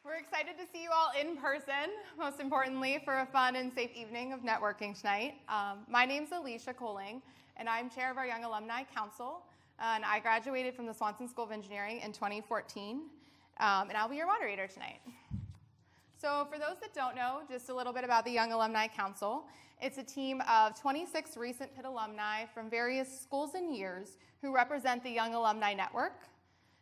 We're excited to see you all in person, most importantly, for a fun and safe evening of networking tonight. My name's Alicia Coling, and I'm chair of our Young Alumni Council, and I graduated from the Swanson School of Engineering in 2014, and I'll be your moderator tonight. So for those that don't know, just a little bit about the Young Alumni Council. It's a team of 26 recent Pitt alumni from various schools and years who represent the Young Alumni Network.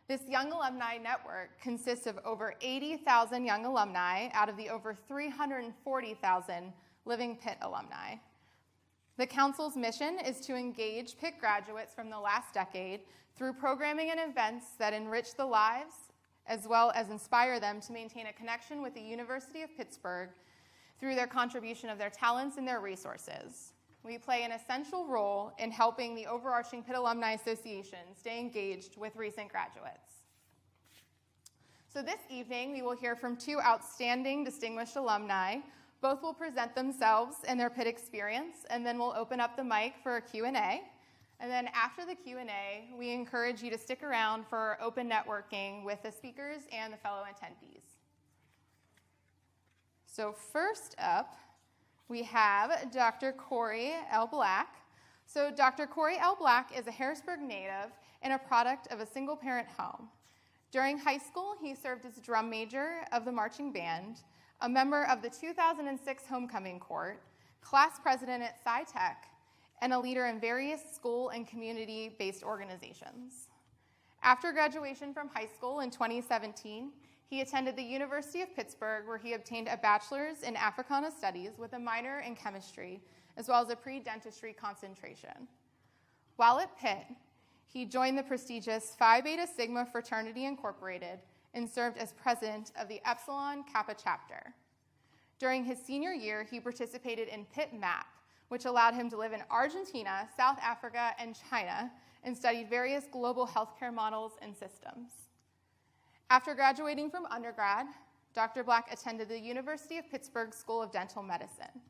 This Young Alumni Network consists of over 80,000 young alumni out of the over 340,000 living Pitt alumni. The Council's mission is to engage Pitt graduates from the last decade through programming and events that enrich the lives as well as inspire them to maintain a connection with the University of Pittsburgh through their contribution of their talents and their resources. We play an essential role in helping the overarching Pitt Alumni Association stay engaged with recent graduates. So this evening, we will hear from two outstanding distinguished alumni. Both will present themselves and their Pitt experience, and then we'll open up the mic for a Q&A. And then after the Q&A, we encourage you to stick around for open networking with the speakers and the fellow attendees. So first up, we have Dr. Corey L. Black. So Dr. Corey L. Black is a Harrisburg native and a product of a single-parent home. During high school, he served as drum major of the marching band, a member of the 2006 homecoming court, class president at SciTech, and a leader in various school and community-based organizations. After graduation from high school in 2017, he attended the University of Pittsburgh, where he obtained a bachelor's in Africana Studies with a minor in chemistry, as well as a pre-dentistry concentration. While at Pitt, he joined the prestigious Phi Beta Sigma Fraternity Incorporated and served as president of the Epsilon Kappa chapter. During his senior year, he participated in Pitt MAP, which allowed him to live in Argentina, South Africa, and China, and studied various global healthcare models and systems. After graduating from undergrad, Dr. Black attended the University of Pittsburgh School of Dental Medicine.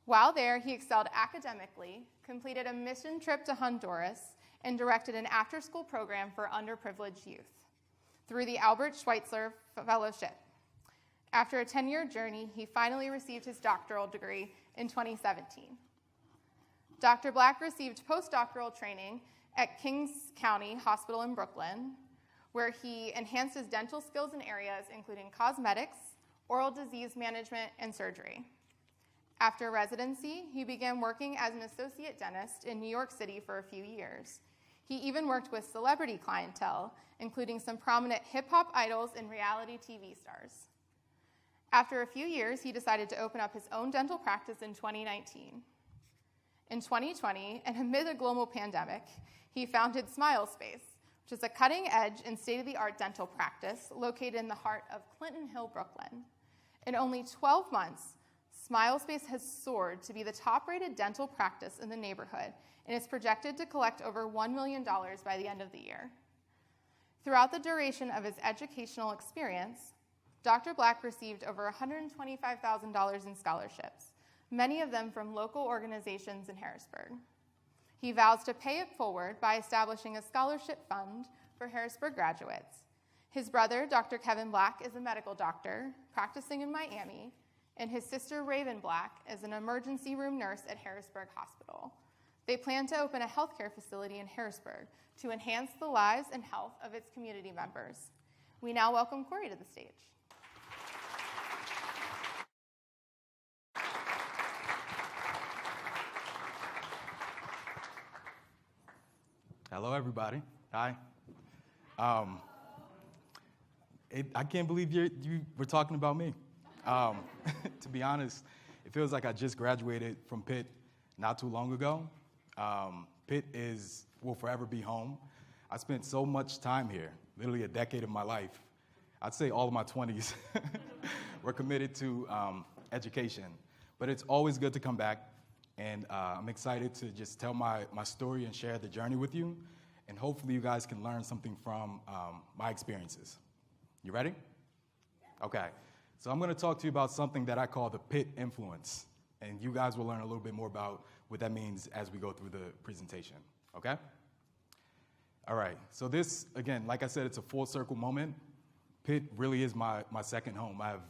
While there, he excelled academically, completed a mission trip to Honduras, and directed an after-school program for underprivileged youth through the Albert Schweitzer Fellowship. After a 10-year journey, he finally received his doctoral degree in 2017. Dr. Black received postdoctoral training at Kings County Hospital in Brooklyn, where he enhanced his dental skills in areas including cosmetics, oral disease management, and surgery. After residency, he began working as an associate dentist in New York City for a few years. He even worked with celebrity clientele, including some prominent hip-hop idols and reality TV stars. After a few years, he decided to open up his own dental practice in 2019. In 2020, and amid a global pandemic, he founded SmileSpace, which is a cutting-edge and state-of-the-art dental practice located in the heart of Clinton Hill, Brooklyn. In only 12 months, SmileSpace has soared to be the top-rated dental practice in the neighborhood and is projected to collect over $1 million by the end of the year. Throughout the duration of his educational experience, Dr. Black received over $125,000 in scholarships, many of them from local organizations in Harrisburg. He vows to pay it forward by establishing a scholarship fund for Harrisburg graduates. His brother, Dr. Kevin Black, is a medical doctor practicing in Miami, and his sister, Raven Black, is an emergency room nurse at Harrisburg Hospital. They plan to open a healthcare facility in Harrisburg to enhance the lives and health of its community members. We now welcome Corey to the stage. Hello, everybody. Hi. I can't believe you were talking about me. To be honest, it feels like I just graduated from Pitt not too long ago. Pitt will forever be home. I spent so much time here, literally a decade of my life. I'd say all of my 20s were committed to education. But it's always good to come back. And I'm excited to just tell my story and share the journey with you. And hopefully you guys can learn something from my experiences. You ready? Okay. So I'm going to talk to you about something that I call the Pitt influence. And you guys will learn a little bit more about what that means as we go through the presentation. Okay? All right. So this, again, like I said, it's a full circle moment. Pitt really is my second home. I have,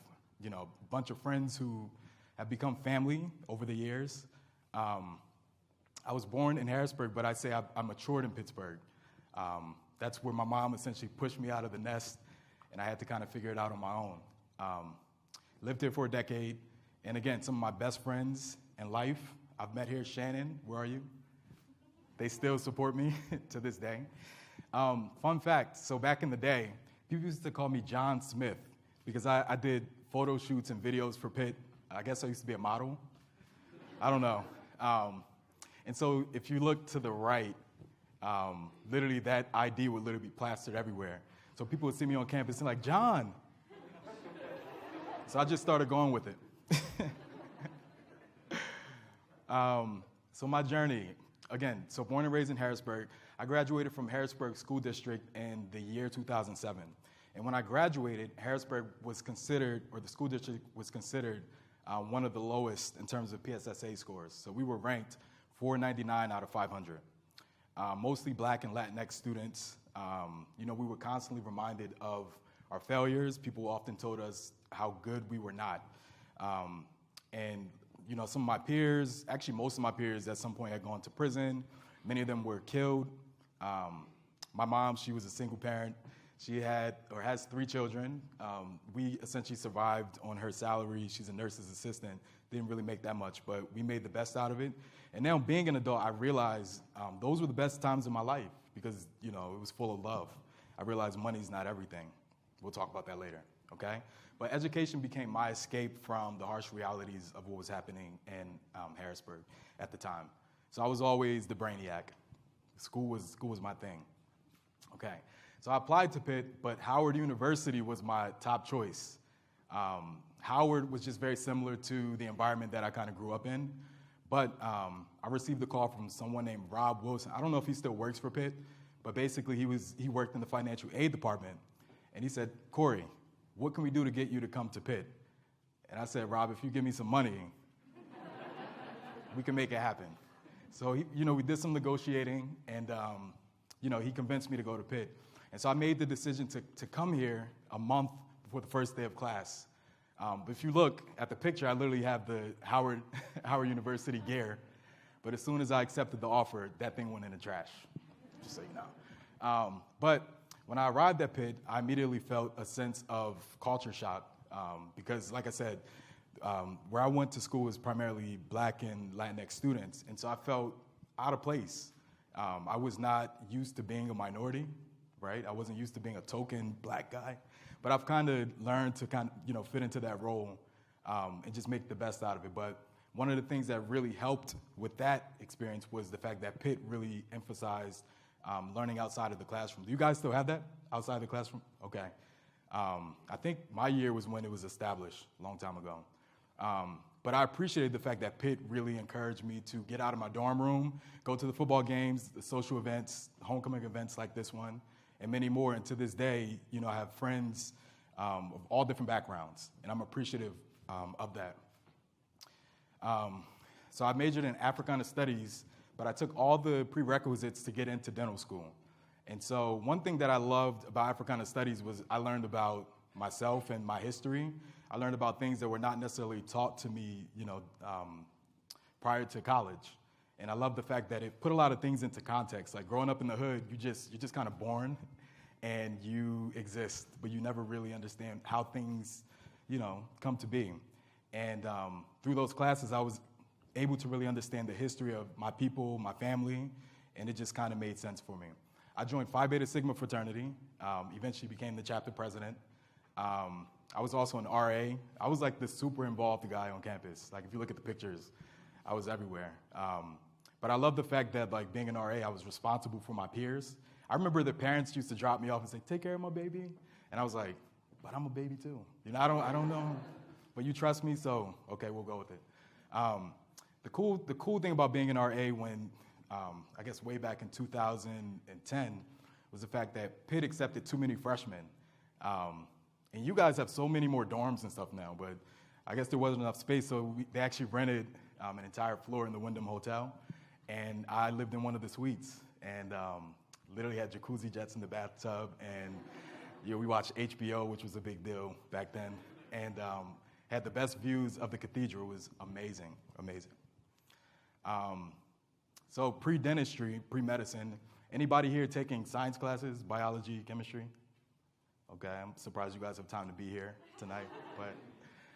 a bunch of friends who have become family over the years. I was born in Harrisburg, but I say I matured in Pittsburgh. That's where my mom essentially pushed me out of the nest, and I had to kind of figure it out on my own. Lived here for a decade, and again, some of my best friends in life I've met here. Shannon, where are you? They still support me to this day. Fun fact, so back in the day, people used to call me John Smith because I did photo shoots and videos for Pitt. I guess I used to be a model. I don't know. And so if you look to the right, literally that ID would literally be plastered everywhere. So people would see me on campus and like, John. So I just started going with it. So my journey, again, so born and raised in Harrisburg. I graduated from Harrisburg School District in the year 2007. And when I graduated, Harrisburg was considered, or the school district was considered, one of the lowest in terms of PSSA scores. So we were ranked 499 out of 500. Mostly Black and Latinx students. We were constantly reminded of our failures. People often told us how good we were not. Some of my peers, actually most of my peers at some point had gone to prison. Many of them were killed. My mom, she was a single parent. She had or has 3 children. We essentially survived on her salary. She's a nurse's assistant. Didn't really make that much, but we made the best out of it. And now being an adult, I realized those were the best times in my life because, it was full of love. I realized money's not everything. We'll talk about that later, okay? But education became my escape from the harsh realities of what was happening in Harrisburg at the time. So I was always the brainiac. School was my thing, okay? So I applied to Pitt, but Howard University was my top choice. Howard was just very similar to the environment that I kind of grew up in. But I received a call from someone named Rob Wilson. I don't know if he still works for Pitt, but basically he worked in the financial aid department. And he said, Corey, what can we do to get you to come to Pitt? And I said, Rob, if you give me some money, we can make it happen. So, we did some negotiating, and, he convinced me to go to Pitt. And so I made the decision to come here a month before the first day of class. But if you look at the picture, I literally have the Howard University gear. But as soon as I accepted the offer, that thing went in the trash, just so you know. But when I arrived at Pitt, I immediately felt a sense of culture shock because, like I said, where I went to school was primarily Black and Latinx students. And so I felt out of place. I was not used to being a minority, right? I wasn't used to being a token Black guy. But I've kind of learned to fit into that role and just make the best out of it. But one of the things that really helped with that experience was the fact that Pitt really emphasized learning outside of the classroom. Do you guys still have that outside the classroom? Okay. I think my year was when it was established a long time ago. But I appreciated the fact that Pitt really encouraged me to get out of my dorm room, go to the football games, the social events, homecoming events like this one, and many more. And to this day, I have friends of all different backgrounds, and I'm appreciative of that. So I majored in Africana Studies, but I took all the prerequisites to get into dental school. And so one thing that I loved about Africana Studies was I learned about myself and my history. I learned about things that were not necessarily taught to me, prior to college. And I love the fact that it put a lot of things into context. Like growing up in the hood, you're just kind of born and you exist, but you never really understand how things, come to be. And through those classes, I was able to really understand the history of my people, my family, and it just kind of made sense for me. I joined Phi Beta Sigma fraternity, eventually became the chapter president. I was also an RA. I was like the super involved guy on campus. Like if you look at the pictures, I was everywhere. But I love the fact that like being an RA, I was responsible for my peers. I remember the parents used to drop me off and say, "Take care of my baby." And I was like, "But I'm a baby too. I don't know. But you trust me, so okay, we'll go with it." The cool thing about being an RA when, I guess way back in 2010, was the fact that Pitt accepted too many freshmen. And you guys have so many more dorms and stuff now, but I guess there wasn't enough space, so they actually rented an entire floor in the Wyndham Hotel, and I lived in one of the suites, and literally had jacuzzi jets in the bathtub, and We watched HBO, which was a big deal back then, and had the best views of the cathedral. It was amazing, amazing. So pre-dentistry, pre-medicine, anybody here taking science classes, biology, chemistry? Okay, I'm surprised you guys have time to be here tonight.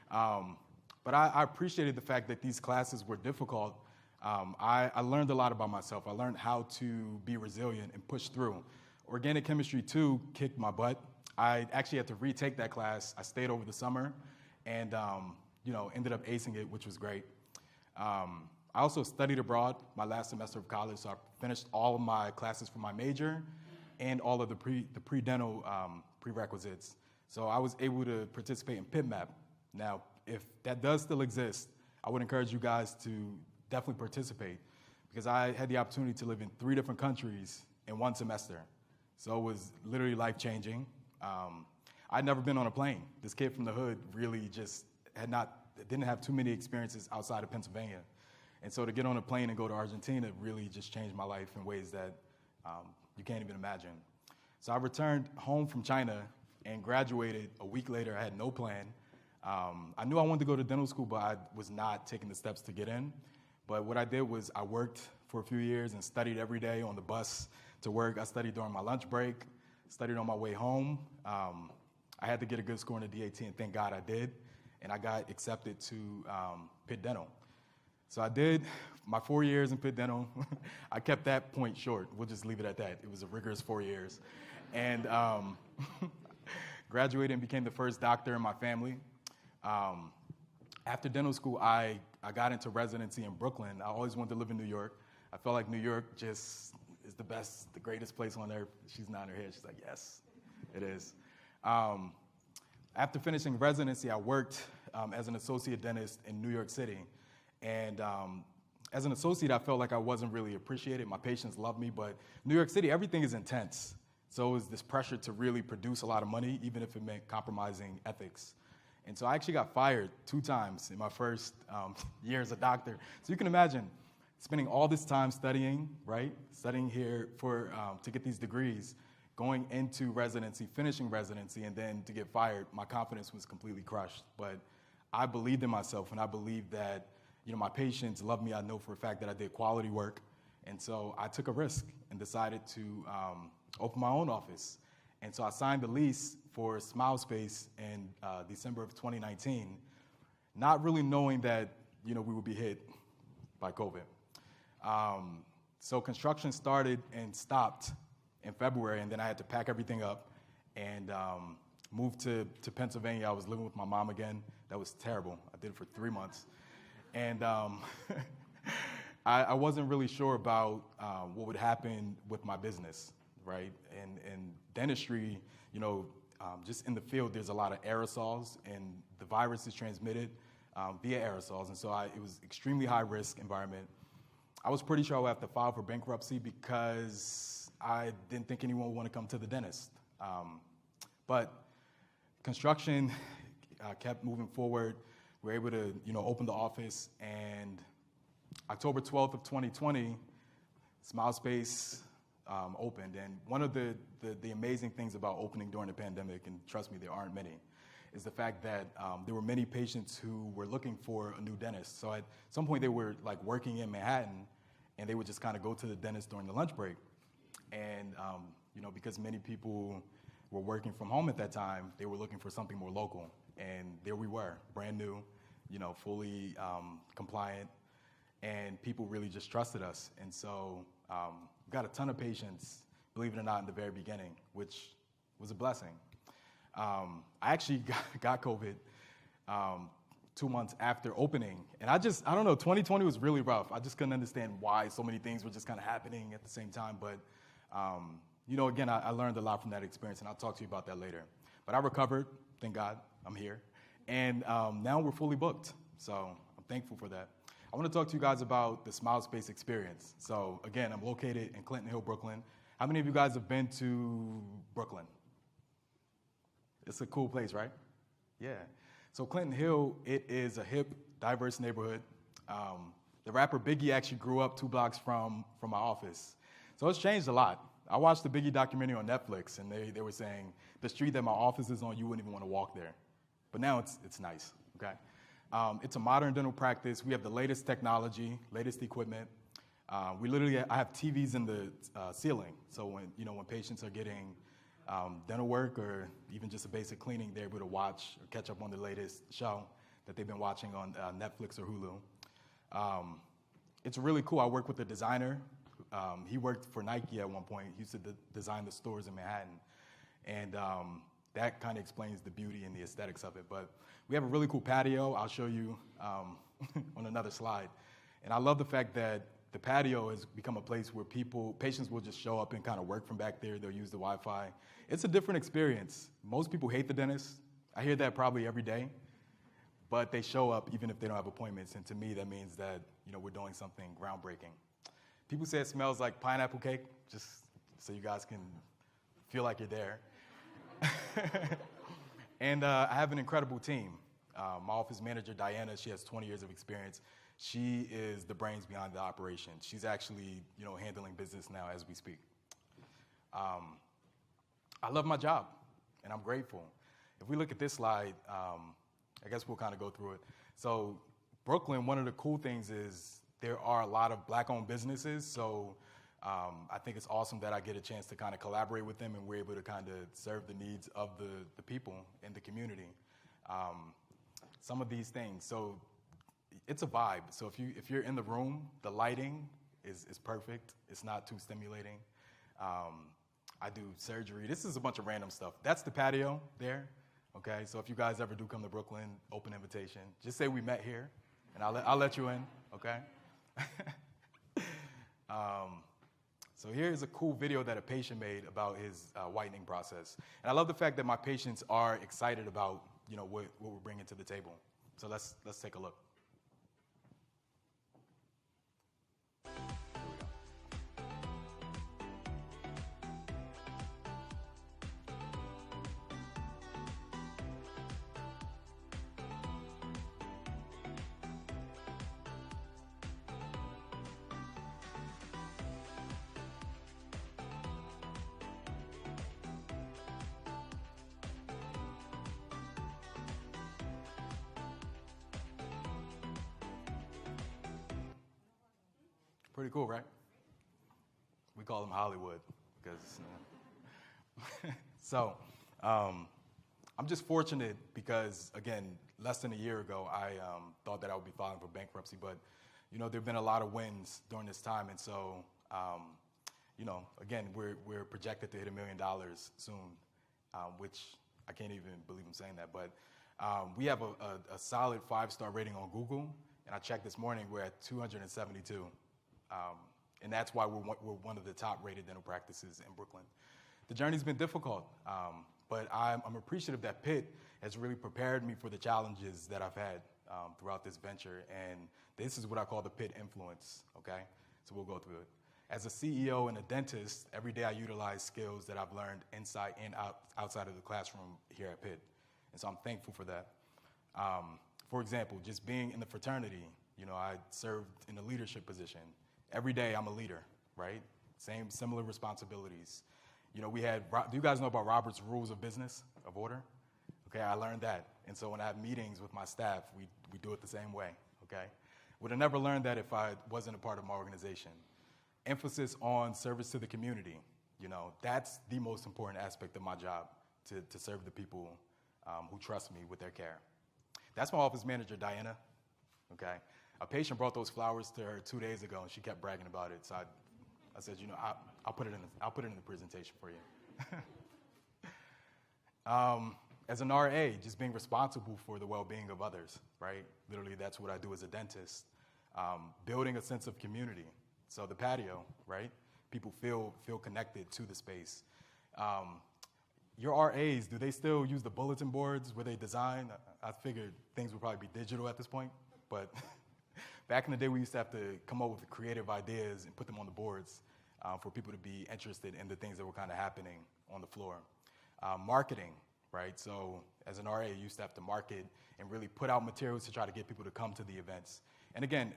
But I appreciated the fact that these classes were difficult. I learned a lot about myself. I learned how to be resilient and push through. Organic chemistry, too, kicked my butt. I actually had to retake that class. I stayed over the summer and ended up acing it, which was great. I also studied abroad my last semester of college, so I finished all of my classes for my major and all of the pre-dental prerequisites. So I was able to participate in PITMAP. Now, if that does still exist, I would encourage you guys to definitely participate because I had the opportunity to live in 3 different countries in 1 semester. So it was literally life-changing. I'd never been on a plane. This kid from the hood really just didn't have too many experiences outside of Pennsylvania. And so to get on a plane and go to Argentina really just changed my life in ways that you can't even imagine. So I returned home from China and graduated a week later. I had no plan. I knew I wanted to go to dental school, but I was not taking the steps to get in. But what I did was I worked for a few years and studied every day on the bus to work. I studied during my lunch break, studied on my way home. I had to get a good score in the DAT, and thank God I did. And I got accepted to Pitt Dental. So I did my 4 years in Pitt Dental. I kept that point short. We'll just leave it at that. It was a rigorous 4 years. And graduated and became the first doctor in my family. After dental school, I got into residency in Brooklyn. I always wanted to live in New York. I felt like New York just is the best, the greatest place on earth. She's nodding her head. She's like, yes, it is. After finishing residency, I worked as an associate dentist in New York City. And as an associate, I felt like I wasn't really appreciated. My patients loved me, but New York City, everything is intense. So it was this pressure to really produce a lot of money, even if it meant compromising ethics. And so I actually got fired 2 times in my first year as a doctor. So you can imagine spending all this time studying, right? Studying here to get these degrees, going into residency, finishing residency, and then to get fired. My confidence was completely crushed. But I believed in myself, and I believed that my patients loved me. I know for a fact that I did quality work. And so I took a risk and decided to open my own office. And so I signed the lease for Smile Space in December of 2019, not really knowing that, we would be hit by COVID. So construction started and stopped in February, and then I had to pack everything up and move to Pennsylvania. I was living with my mom again. That was terrible. I did it for 3 months. And I wasn't really sure about what would happen with my business, right? And dentistry, just in the field, there's a lot of aerosols, and the virus is transmitted via aerosols. And so it was extremely high-risk environment. I was pretty sure I would have to file for bankruptcy because I didn't think anyone would want to come to the dentist. But construction kept moving forward. We were able to, open the office, and October 12th of 2020, Smile Space opened. And one of the amazing things about opening during the pandemic, and trust me, there aren't many, is the fact that there were many patients who were looking for a new dentist. So at some point, they were like working in Manhattan, and they would just kind of go to the dentist during the lunch break. And because many people were working from home at that time, they were looking for something more local. And there we were, brand new, fully compliant, and people really just trusted us. And so we got a ton of patients, believe it or not, in the very beginning, which was a blessing. I actually got COVID 2 months after opening. And I don't know, 2020 was really rough. I just couldn't understand why so many things were just kind of happening at the same time. But, again, I learned a lot from that experience, and I'll talk to you about that later. But I recovered, thank God, I'm here. And now we're fully booked, so I'm thankful for that. I want to talk to you guys about the Smile Space experience. So again, I'm located in Clinton Hill, Brooklyn. How many of you guys have been to Brooklyn? It's a cool place, right? Yeah. So Clinton Hill, it is a hip, diverse neighborhood. The rapper Biggie actually grew up 2 blocks from my office. So it's changed a lot. I watched the Biggie documentary on Netflix, and they were saying the street that my office is on, you wouldn't even want to walk there. But now it's nice, okay? It's a modern dental practice. We have the latest technology, latest equipment. I have TVs in the ceiling, so when patients are getting dental work or even just a basic cleaning, they're able to watch or catch up on the latest show that they've been watching on Netflix or Hulu. It's really cool. I work with a designer. He worked for Nike at one point. He used to design the stores in Manhattan, and that kind of explains the beauty and the aesthetics of it. But we have a really cool patio. I'll show you on another slide. And I love the fact that the patio has become a place where patients will just show up and kind of work from back there. They'll use the Wi-Fi. It's a different experience. Most people hate the dentist. I hear that probably every day. But they show up even if they don't have appointments. And to me, that means that we're doing something groundbreaking. People say it smells like pineapple cake, just so you guys can feel like you're there. And I have an incredible team. My office manager, Diana, she has 20 years of experience. She is the brains behind the operation. She's actually, handling business now as we speak. I love my job, and I'm grateful. If we look at this slide, I guess we'll kind of go through it. So Brooklyn, one of the cool things is there are a lot of Black-owned businesses, so I think it's awesome that I get a chance to kind of collaborate with them, and we're able to kind of serve the needs of the people in the community. Some of these things, so it's a vibe. So if you're in the room, the lighting is perfect. It's not too stimulating. I do surgery. This is a bunch of random stuff. That's the patio there, okay? So if you guys ever do come to Brooklyn, open invitation. Just say we met here, and I'll let you in, okay? So here's a cool video that a patient made about his whitening process. And I love the fact that my patients are excited about what we're bringing to the table. So let's take a look. Pretty cool, right? We call them Hollywood because. So, I'm just fortunate because, again, less than a year ago, I thought that I would be filing for bankruptcy, but there've been a lot of wins during this time, and so again, we're projected to hit $1 million soon, which I can't even believe I'm saying that, but we have a solid 5-star rating on Google, and I checked this morning, we're at 272. And that's why we're one of the top-rated dental practices in Brooklyn. The journey's been difficult, but I'm appreciative that Pitt has really prepared me for the challenges that I've had throughout this venture, and this is what I call the Pitt influence, okay? So we'll go through it. As a CEO and a dentist, every day I utilize skills that I've learned inside and outside of the classroom here at Pitt, and so I'm thankful for that. For example, just being in the fraternity, I served in a leadership position. Every day I'm a leader, right? Similar responsibilities. Do you guys know about Robert's Rules of Business, of Order? Okay, I learned that. And so when I have meetings with my staff, we do it the same way, okay? Would have never learned that if I wasn't a part of my organization. Emphasis on service to the community. That's the most important aspect of my job, to serve the people who trust me with their care. That's my office manager, Diana, okay? A patient brought those flowers to her 2 days ago, and she kept bragging about it. So I said, I'll put it in the presentation for you. As an RA, just being responsible for the well-being of others, right? Literally, that's what I do as a dentist. Building a sense of community. So the patio, right? People feel connected to the space. Your RAs, do they still use the bulletin boards where they design? I figured things would probably be digital at this point, but back in the day, we used to have to come up with creative ideas and put them on the boards for people to be interested in the things that were kind of happening on the floor. Marketing, right? So as an RA, you used to have to market and really put out materials to try to get people to come to the events. And again,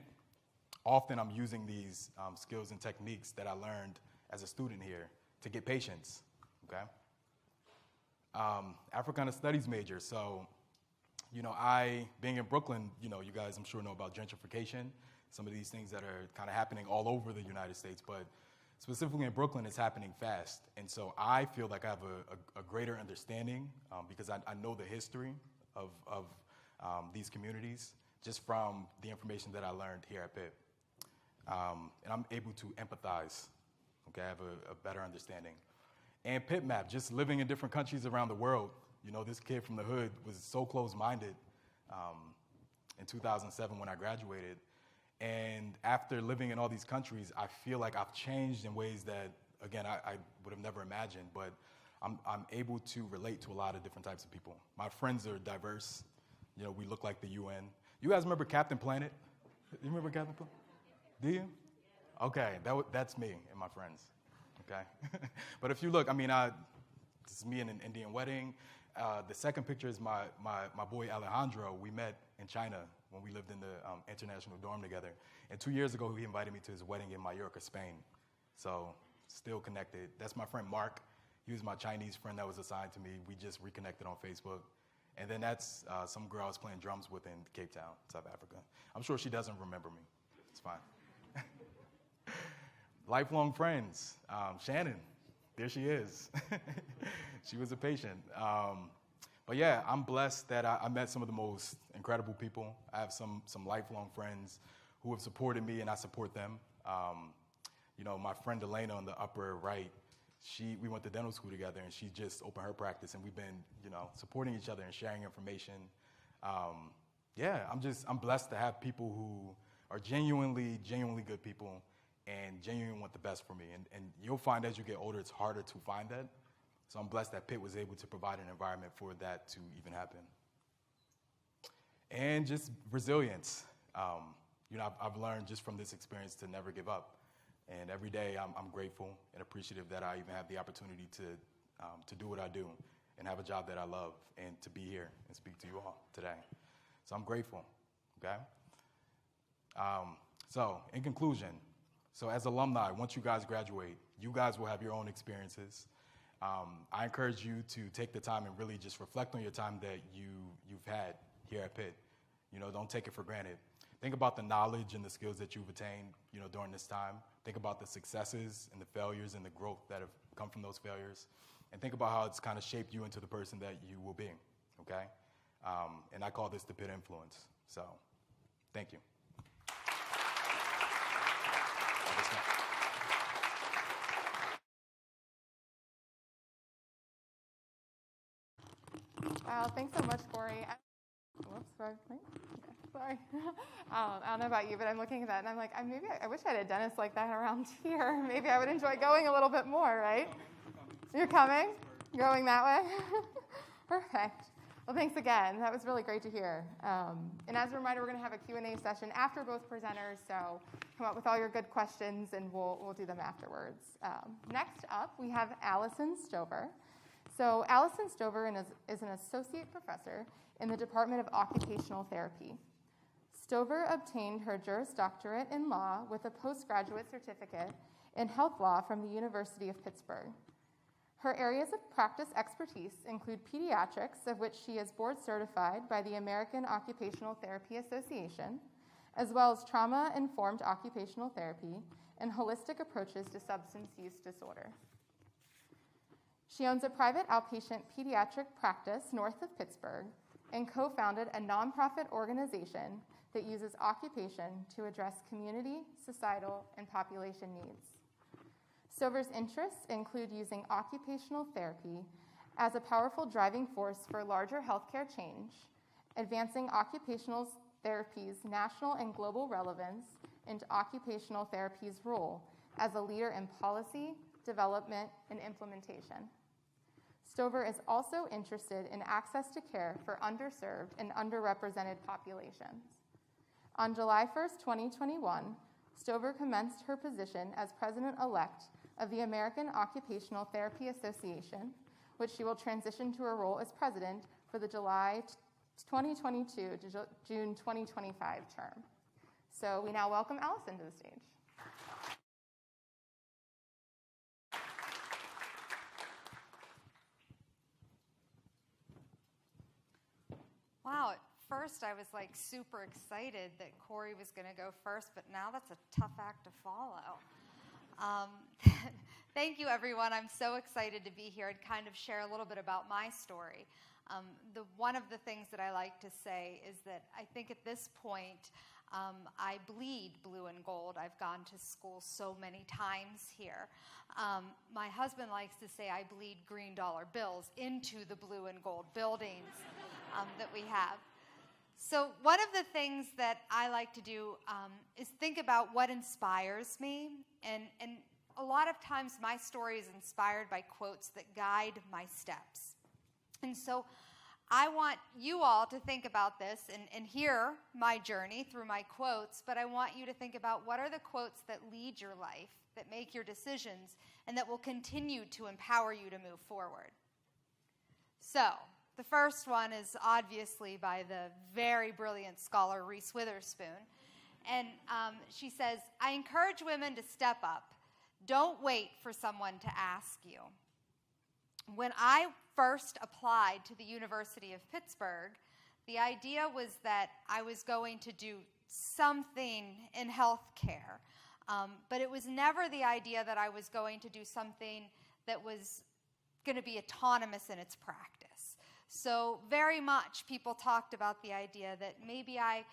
often I'm using these skills and techniques that I learned as a student here to get patients, okay? Africana Studies major, so, being in Brooklyn, you guys I'm sure know about gentrification, some of these things that are kind of happening all over the United States, but specifically in Brooklyn, it's happening fast. And so I feel like I have a greater understanding because I know the history of these communities just from the information that I learned here at Pitt. And I'm able to empathize, okay? I have a better understanding. And Pitt Map, just living in different countries around the world, this kid from the hood was so close-minded in 2007 when I graduated. And after living in all these countries, I feel like I've changed in ways that, again, I would have never imagined, but I'm able to relate to a lot of different types of people. My friends are diverse. We look like the UN. You guys remember Captain Planet? You remember Captain Planet? Do you? Okay, that's me and my friends, okay? But if you look, this is me in an Indian wedding. The second picture is my boy Alejandro. We met in China when we lived in the international dorm together. And 2 years ago, he invited me to his wedding in Mallorca, Spain. So still connected. That's my friend Mark. He was my Chinese friend that was assigned to me. We just reconnected on Facebook. And then that's some girl I was playing drums with in Cape Town, South Africa. I'm sure she doesn't remember me. It's fine. Lifelong friends. Shannon, there she is. She was a patient. But yeah, I'm blessed that I met some of the most incredible people. I have some lifelong friends who have supported me, and I support them. My friend Elena on the upper right, we went to dental school together, and she just opened her practice, and we've been, supporting each other and sharing information. I'm blessed to have people who are genuinely good people and genuinely want the best for me. And you'll find as you get older, it's harder to find that. So I'm blessed that Pitt was able to provide an environment for that to even happen. And just resilience. I've learned just from this experience to never give up. And every day I'm grateful and appreciative that I even have the opportunity to do what I do and have a job that I love and to be here and speak to you all today. So I'm grateful, okay? So in conclusion, as alumni, once you guys graduate, you guys will have your own experiences. I encourage you to take the time and really just reflect on your time that you've had here at Pitt. Don't take it for granted. Think about the knowledge and the skills that you've attained, during this time. Think about the successes and the failures and the growth that have come from those failures. And think about how it's kind of shaped you into the person that you will be, okay? And I call this the Pitt influence. So, thank you. Wow, thanks so much, Corey. Sorry. I don't know about you, but I'm looking at that, and I'm like, I wish I had a dentist like that around here. Maybe I would enjoy going a little bit more, right? You're coming? Going that way? Perfect. Well, thanks again. That was really great to hear. And as a reminder, we're going to have a Q&A session after both presenters, so come up with all your good questions, and we'll do them afterwards. Next up, we have Alyson Stover. So Allison Stover is an associate professor in the Department of Occupational Therapy. Stover obtained her Juris Doctorate in law with a postgraduate certificate in health law from the University of Pittsburgh. Her areas of practice expertise include pediatrics, of which she is board certified by the American Occupational Therapy Association, as well as trauma-informed occupational therapy and holistic approaches to substance use disorder. She owns a private outpatient pediatric practice north of Pittsburgh and co-founded a nonprofit organization that uses occupation to address community, societal, and population needs. Stover's interests include using occupational therapy as a powerful driving force for larger healthcare change, advancing occupational therapy's national and global relevance, and occupational therapy's role as a leader in policy, development, and implementation. Stover is also interested in access to care for underserved and underrepresented populations. On July 1st, 2021, Stover commenced her position as president-elect of the American Occupational Therapy Association, which she will transition to her role as president for the July 2022 to June 2025 term. So we now welcome Alyson to the stage. Wow, at first I was like super excited that Corey was going to go first, but now that's a tough act to follow. Thank you, everyone. I'm so excited to be here and kind of share a little bit about my story. One of the things that I like to say is that I think at this point, I bleed blue and gold. I've gone to school so many times here. My husband likes to say I bleed green dollar bills into the blue and gold buildings that we have. So one of the things that I like to do is think about what inspires me. And a lot of times my story is inspired by quotes that guide my steps. And so I want you all to think about this and hear my journey through my quotes, but I want you to think about what are the quotes that lead your life, that make your decisions, and that will continue to empower you to move forward. So, the first one is obviously by the very brilliant scholar Reese Witherspoon. And she says, "I encourage women to step up. Don't wait for someone to ask you." When I first applied to the University of Pittsburgh, the idea was that I was going to do something in healthcare, but it was never the idea that I was going to do something that was going to be autonomous in its practice. So very much people talked about the idea that maybe I,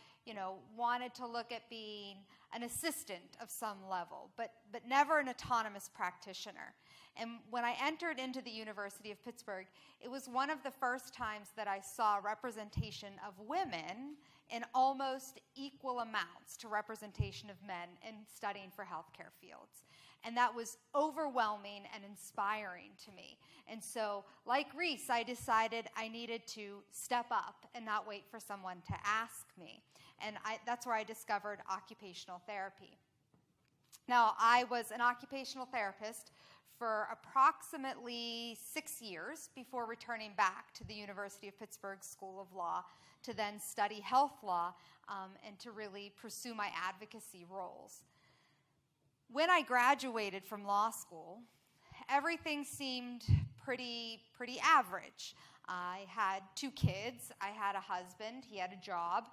wanted to look at being an assistant of some level, but never an autonomous practitioner. And when I entered into the University of Pittsburgh, it was one of the first times that I saw representation of women in almost equal amounts to representation of men in studying for healthcare fields. And that was overwhelming and inspiring to me. And so, like Reese, I decided I needed to step up and not wait for someone to ask me. And that's where I discovered occupational therapy. Now, I was an occupational therapist for approximately 6 years before returning back to the University of Pittsburgh School of Law to then study health law and to really pursue my advocacy roles. When I graduated from law school, everything seemed pretty average. I had 2 kids. I had a husband. He had a job,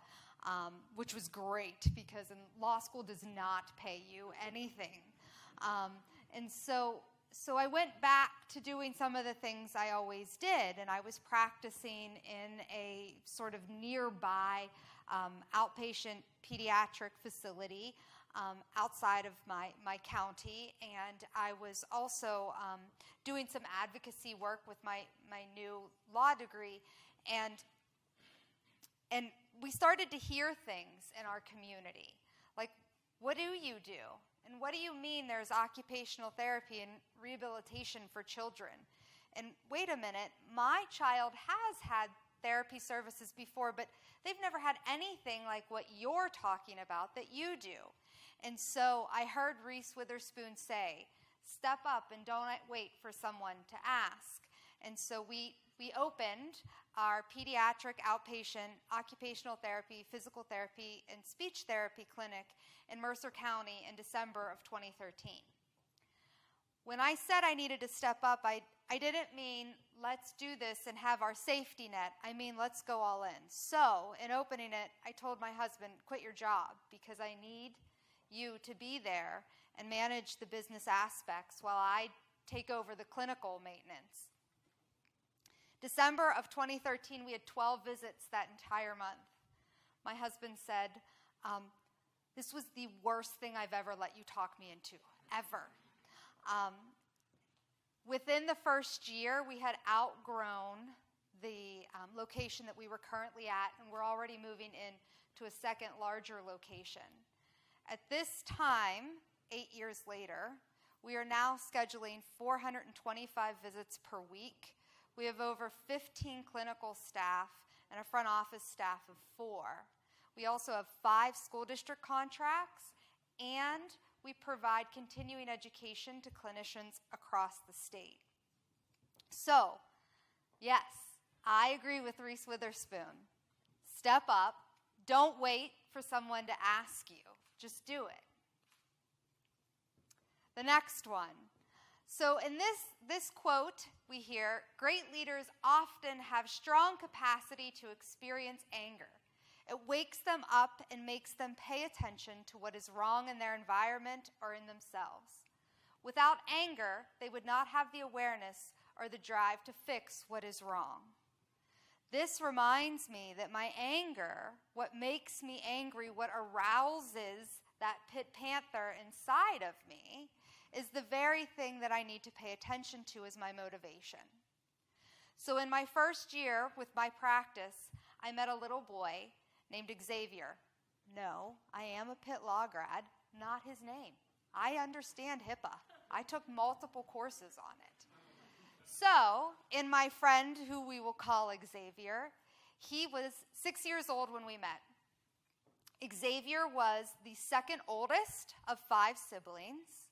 which was great because law school does not pay you anything. And so I went back to doing some of the things I always did, and I was practicing in a sort of nearby outpatient pediatric facility outside of my county, and I was also doing some advocacy work with my new law degree, and we started to hear things in our community, like, what do you do? And what do you mean there's occupational therapy and rehabilitation for children? And wait a minute, my child has had therapy services before, but they've never had anything like what you're talking about that you do. And so I heard Reese Witherspoon say, step up and don't wait for someone to ask. And so we opened our pediatric outpatient occupational therapy, physical therapy, and speech therapy clinic in Mercer County in December of 2013. When I said I needed to step up, I didn't mean let's do this and have our safety net. I mean let's go all in. So in opening it, I told my husband, quit your job because I need you to be there and manage the business aspects while I take over the clinical maintenance. December of 2013, we had 12 visits that entire month. My husband said, this was the worst thing I've ever let you talk me into, ever. Within the first year, we had outgrown the location that we were currently at, and we're already moving in to a second, larger location. At this time, 8 years later, we are now scheduling 425 visits per week. We have over 15 clinical staff and a front office staff of 4. We also have 5 school district contracts, and we provide continuing education to clinicians across the state. So, yes, I agree with Reese Witherspoon. Step up. Don't wait for someone to ask you. Just do it. The next one. So in this quote we hear, great leaders often have strong capacity to experience anger. It wakes them up and makes them pay attention to what is wrong in their environment or in themselves. Without anger, they would not have the awareness or the drive to fix what is wrong. This reminds me that my anger, what makes me angry, what arouses that pit panther inside of me, is the very thing that I need to pay attention to as my motivation. So in my first year with my practice, I met a little boy named Xavier. No, I am a Pitt Law grad, not his name. I understand HIPAA. I took multiple courses on it. So, in my friend, who we will call Xavier, he was 6 years old when we met. Xavier was the second oldest of 5 siblings.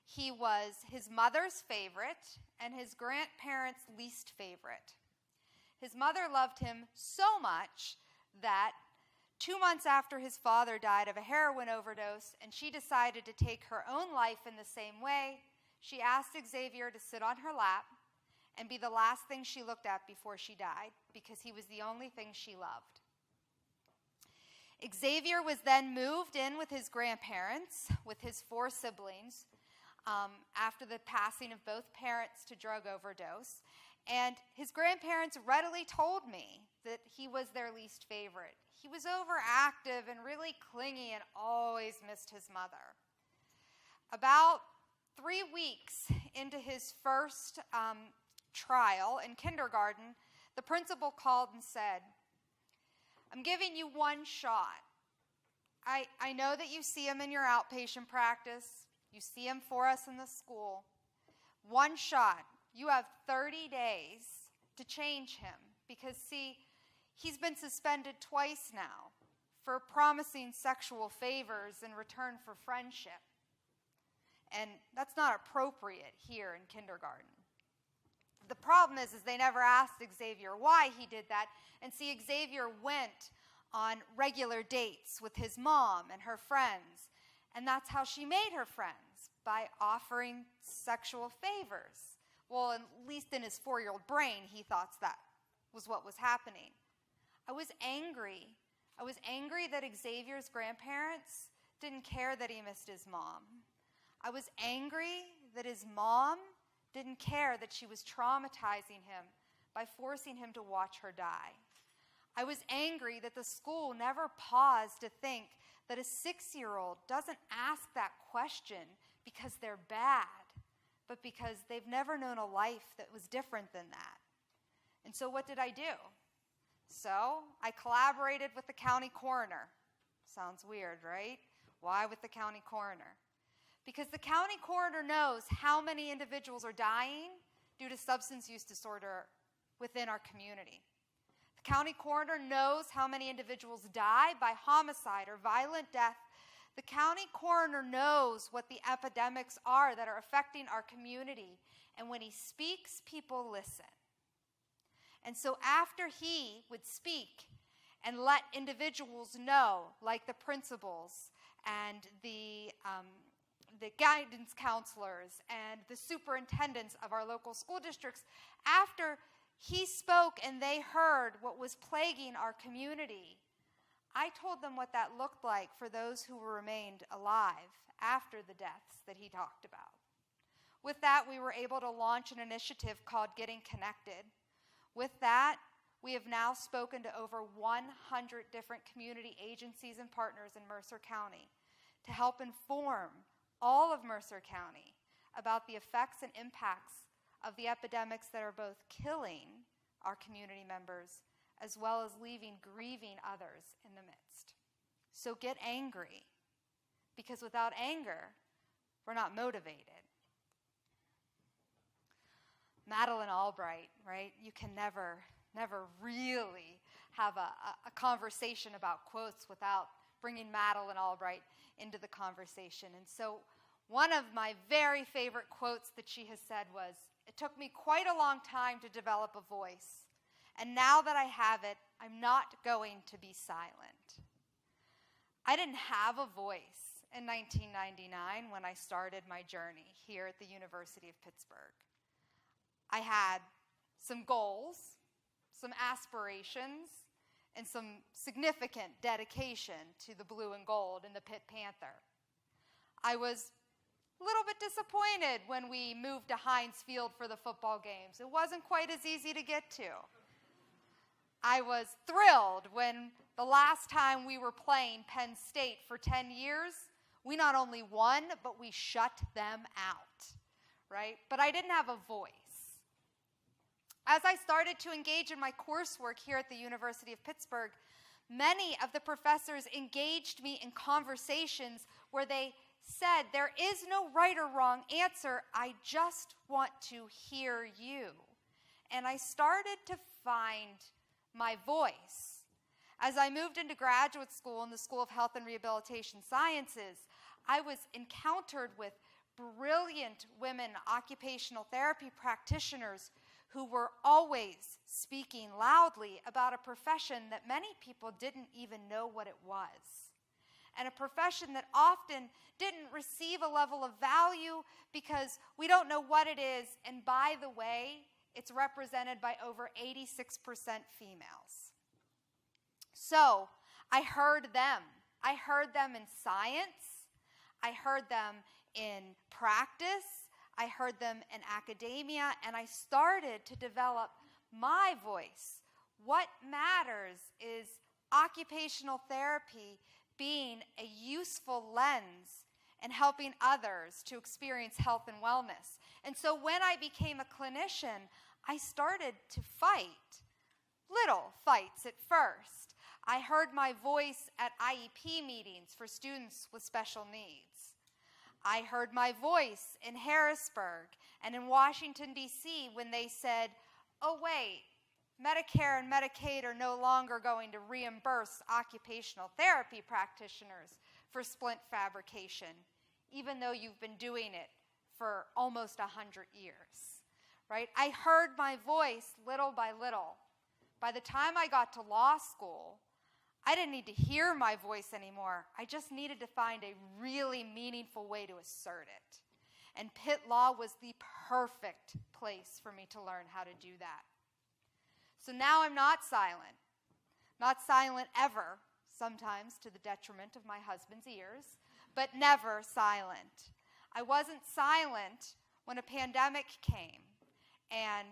He was his mother's favorite and his grandparents' least favorite. His mother loved him so much that 2 months after his father died of a heroin overdose and she decided to take her own life in the same way, she asked Xavier to sit on her lap and be the last thing she looked at before she died, because he was the only thing she loved. Xavier was then moved in with his grandparents, with his 4 siblings, after the passing of both parents to drug overdose. And his grandparents readily told me that he was their least favorite. He was overactive and really clingy and always missed his mother. About 3 weeks into his first trial in kindergarten, the principal called and said, "I'm giving you 1 shot. I know that you see him in your outpatient practice. You see him for us in the school. 1 shot. You have 30 days to change him, because, see, he's been suspended twice now for promising sexual favors in return for friendship. And that's not appropriate here in kindergarten." The problem is they never asked Xavier why he did that. And see, Xavier went on regular dates with his mom and her friends. And that's how she made her friends, by offering sexual favors. Well, at least in his 4-year-old brain, he thought that was what was happening. I was angry. I was angry that Xavier's grandparents didn't care that he missed his mom. I was angry that his mom didn't care that she was traumatizing him by forcing him to watch her die. I was angry that the school never paused to think that a 6-year-old doesn't ask that question because they're bad, but because they've never known a life that was different than that. And so what did I do? So I collaborated with the county coroner. Sounds weird, right? Why with the county coroner? Because the county coroner knows how many individuals are dying due to substance use disorder within our community. The county coroner knows how many individuals die by homicide or violent death. The county coroner knows what the epidemics are that are affecting our community. And when he speaks, people listen. And so after he would speak and let individuals know, like the principals and the guidance counselors and the superintendents of our local school districts, after he spoke and they heard what was plaguing our community, I told them what that looked like for those who remained alive after the deaths that he talked about. With that, we were able to launch an initiative called Getting Connected. With that, we have now spoken to over 100 different community agencies and partners in Mercer County to help inform all of Mercer County about the effects and impacts of the epidemics that are both killing our community members as well as leaving grieving others in the midst. So get angry, because without anger, we're not motivated. Madeleine Albright, right? You can never really have a conversation about quotes without bringing Madeleine Albright into the conversation. And so one of my very favorite quotes that she has said was, "It took me quite a long time to develop a voice. And now that I have it, I'm not going to be silent." I didn't have a voice in 1999 when I started my journey here at the University of Pittsburgh. I had some goals, some aspirations, and some significant dedication to the blue and gold and the Pitt Panther. I was a little bit disappointed when we moved to Heinz Field for the football games. It wasn't quite as easy to get to. I was thrilled when the last time we were playing Penn State for 10 years, we not only won, but we shut them out, right? But I didn't have a voice. As I started to engage in my coursework here at the University of Pittsburgh, many of the professors engaged me in conversations where they said, there is no right or wrong answer, I just want to hear you. And I started to find my voice. As I moved into graduate school in the School of Health and Rehabilitation Sciences, I was encountered with brilliant women occupational therapy practitioners who were always speaking loudly about a profession that many people didn't even know what it was, and a profession that often didn't receive a level of value because we don't know what it is, and by the way, it's represented by over 86% females. So I heard them. I heard them in science. I heard them in practice. I heard them in academia, and I started to develop my voice. What matters is occupational therapy being a useful lens and helping others to experience health and wellness. And so when I became a clinician, I started to fight. Little fights at first. I heard my voice at IEP meetings for students with special needs. I heard my voice in Harrisburg and in Washington, D.C. when they said, oh, wait, Medicare and Medicaid are no longer going to reimburse occupational therapy practitioners for splint fabrication, even though you've been doing it for almost 100 years, right? I heard my voice little by little. By the time I got to law school, I didn't need to hear my voice anymore. I just needed to find a really meaningful way to assert it. And Pitt Law was the perfect place for me to learn how to do that. So now I'm not silent ever, sometimes to the detriment of my husband's ears, but never silent. I wasn't silent when a pandemic came and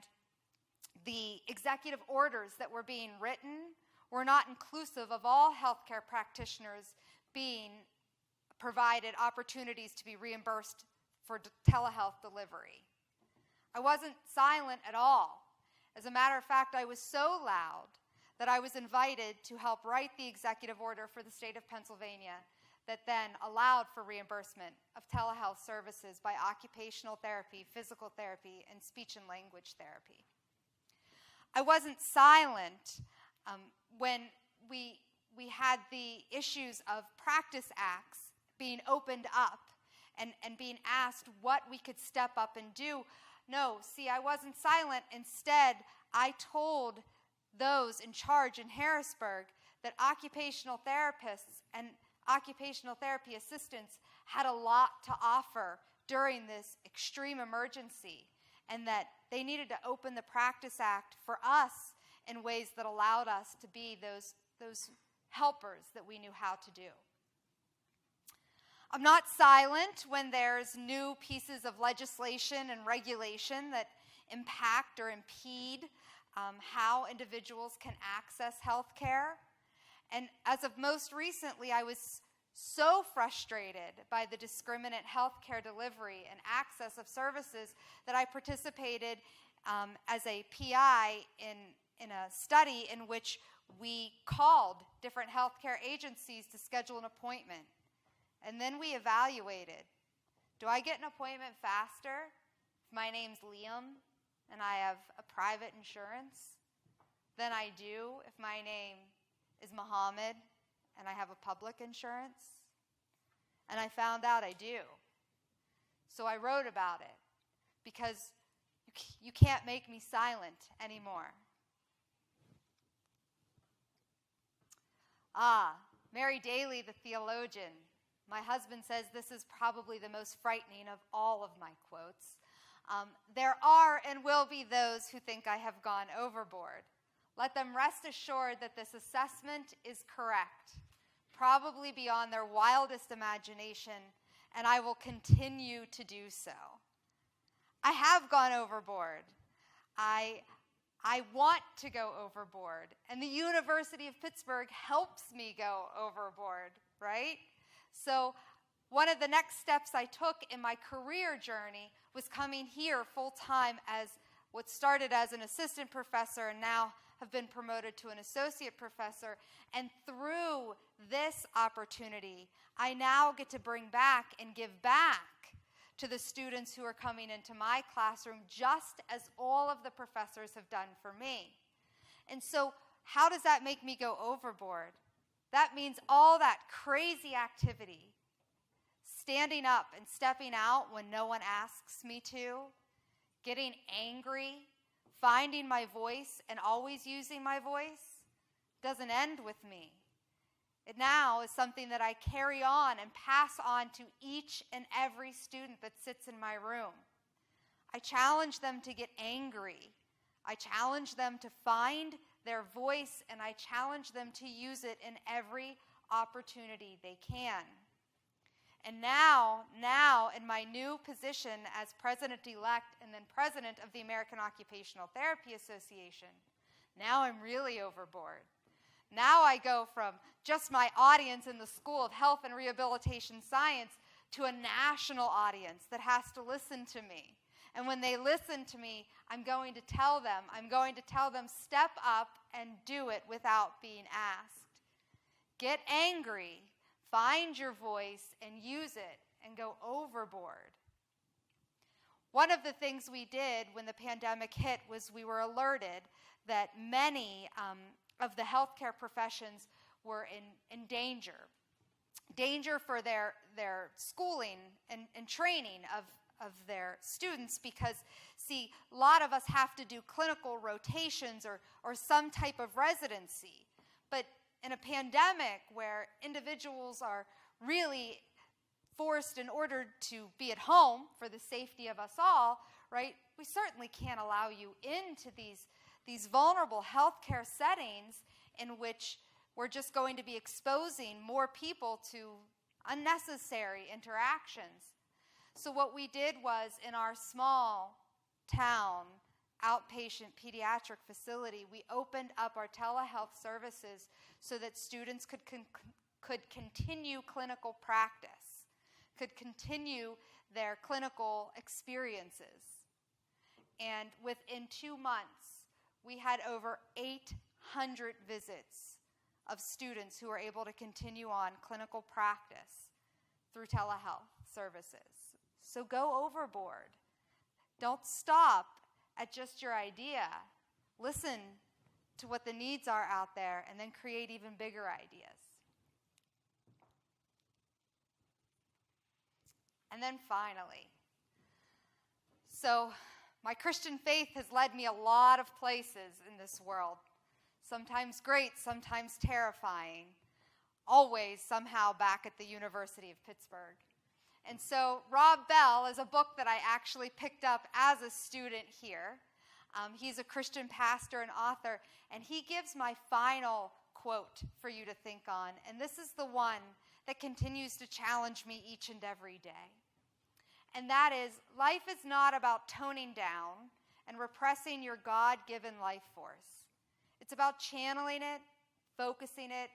the executive orders that were being written were not inclusive of all healthcare practitioners being provided opportunities to be reimbursed for telehealth delivery. I wasn't silent at all. As a matter of fact, I was so loud that I was invited to help write the executive order for the state of Pennsylvania that then allowed for reimbursement of telehealth services by occupational therapy, physical therapy, and speech and language therapy. I wasn't silent when we had the issues of practice acts being opened up and being asked what we could step up and do. No, see, I wasn't silent. Instead, I told those in charge in Harrisburg that occupational therapists and occupational therapy assistants had a lot to offer during this extreme emergency, and that they needed to open the Practice Act for us in ways that allowed us to be those helpers that we knew how to do. I'm not silent when there's new pieces of legislation and regulation that impact or impede how individuals can access health care. And as of most recently, I was so frustrated by the discriminate health care delivery and access of services that I participated as a PI in a study in which we called different healthcare agencies to schedule an appointment. And then we evaluated, do I get an appointment faster if my name's Liam and I have a private insurance than I do if my name is Muhammad and I have a public insurance? And I found out I do. So I wrote about it because you can't make me silent anymore. Mary Daly, the theologian, My husband says this is probably the most frightening of all of my quotes. There are and will be those who think I have gone overboard. Let them rest assured that this assessment is correct, probably beyond their wildest imagination, and I will continue to do so. I have gone overboard. I want to go overboard, and the University of Pittsburgh helps me go overboard, right? So one of the next steps I took in my career journey was coming here full-time as what started as an assistant professor and now have been promoted to an associate professor. And through this opportunity, I now get to bring back and give back to the students who are coming into my classroom, just as all of the professors have done for me. And so how does that make me go overboard? That means all that crazy activity, standing up and stepping out when no one asks me to, getting angry, finding my voice and always using my voice, doesn't end with me. It now is something that I carry on and pass on to each and every student that sits in my room. I challenge them to get angry. I challenge them to find their voice, and I challenge them to use it in every opportunity they can. And now in my new position as president-elect and then president of the American Occupational Therapy Association, now I'm really overboard. Now I go from just my audience in the School of Health and Rehabilitation Science to a national audience that has to listen to me. And when they listen to me, I'm going to tell them, step up and do it without being asked. Get angry, find your voice, and use it, and go overboard. One of the things we did when the pandemic hit was we were alerted that many of the healthcare professions were in danger. Danger for their schooling and training of their students because, see, a lot of us have to do clinical rotations or some type of residency. But in a pandemic where individuals are really forced in order to be at home for the safety of us all, right, we certainly can't allow you into these vulnerable healthcare settings in which we're just going to be exposing more people to unnecessary interactions. So what we did was, in our small town outpatient pediatric facility, we opened up our telehealth services so that students could continue clinical practice, could continue their clinical experiences. And within 2 months, we had over 800 visits of students who were able to continue on clinical practice through telehealth services. So go overboard. Don't stop at just your idea. Listen to what the needs are out there and then create even bigger ideas. And then finally, so my Christian faith has led me a lot of places in this world. Sometimes great, sometimes terrifying. Always somehow back at the University of Pittsburgh. And so Rob Bell is a book that I actually picked up as a student here. He's a Christian pastor and author, and he gives my final quote for you to think on. And this is the one that continues to challenge me each and every day. And that is, life is not about toning down and repressing your God-given life force. It's about channeling it, focusing it,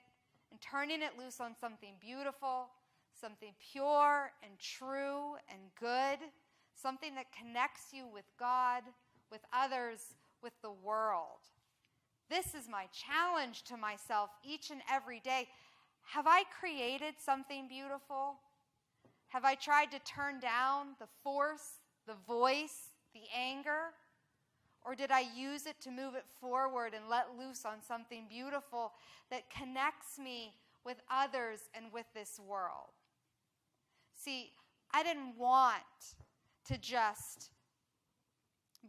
and turning it loose on something beautiful, something pure and true and good, something that connects you with God, with others, with the world. This is my challenge to myself each and every day. Have I created something beautiful? Have I tried to turn down the force, the voice, the anger? Or did I use it to move it forward and let loose on something beautiful that connects me with others and with this world? See, I didn't want to just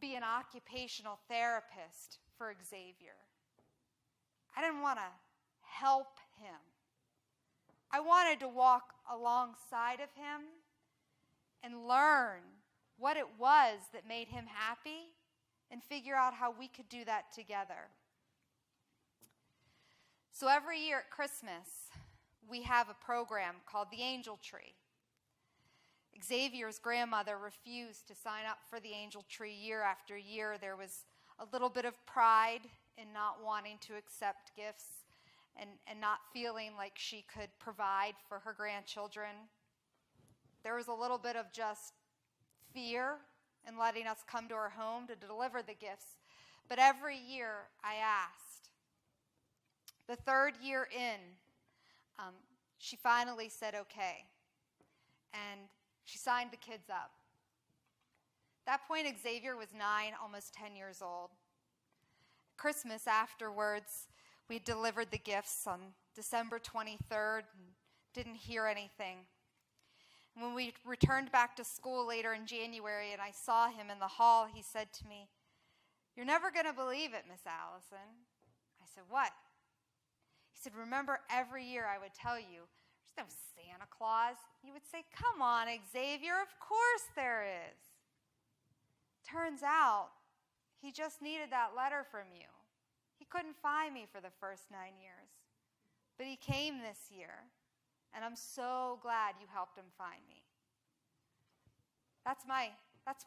be an occupational therapist for Xavier. I didn't want to help him. I wanted to walk alongside of him and learn what it was that made him happy and figure out how we could do that together. So every year at Christmas, we have a program called the Angel Tree. Xavier's grandmother refused to sign up for the Angel Tree year after year. There was a little bit of pride in not wanting to accept gifts and not feeling like she could provide for her grandchildren. There was a little bit of just fear in letting us come to her home to deliver the gifts. But every year I asked. The third year in, she finally said okay. And she signed the kids up. At that point, Xavier was 9, almost 10 years old. Christmas afterwards, we delivered the gifts on December 23rd and didn't hear anything. And when we returned back to school later in January and I saw him in the hall, he said to me, "You're never going to believe it, Miss Allison." I said, "What?" He said, "Remember every year I would tell you, there's no Santa Claus." You would say, "Come on, Xavier, of course there is." Turns out, he just needed that letter from you. He couldn't find me for the first 9 years, but he came this year, and I'm so glad you helped him find me. That's